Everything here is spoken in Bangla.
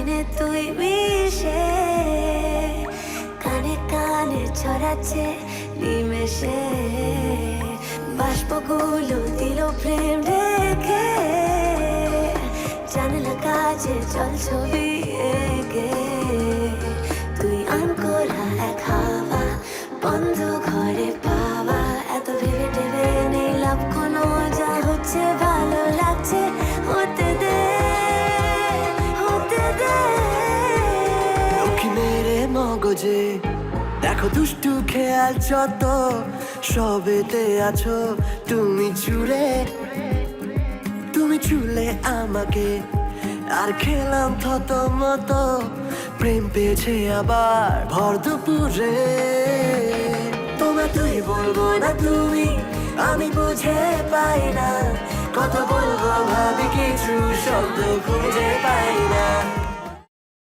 সারাদিনে তুই মিশে কানে কানে ছড়াচ্ছে নিমেষে বাষ্পগুলো দিল প্রেম রেখে জানলা কাছে চল ছবি এঁকে তুই আন করা এক হাওয়া বন্ধ ঘরে পাওয়া এত ভেবে টেবে নেই লাভ কোনো যা হচ্ছে ভালো লাগছে হতে দে দক্ষিণের মগজে দেখো দুষ্টু খেয়াল যত সবেতে আছো তুমি চুলে আমাকে আর খেলাম থত মতো প্রেম পেয়েছে আবার ভর দুপুরে তোমায় তুই বলবো না তুমি আমি বুঝে পাই না কত বলবো ভাবি কিছু শব্দ খুঁজে